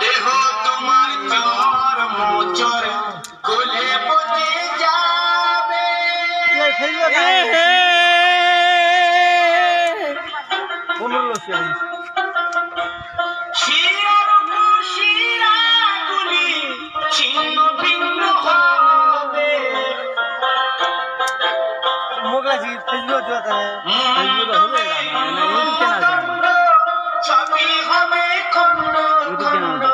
দেহ তোমার চর মোচর গলে পচে যাবে শিরার শিরাগুলি ছিন্ন ভিন্ন হবে সবই হবে খণ্ড খণ্ড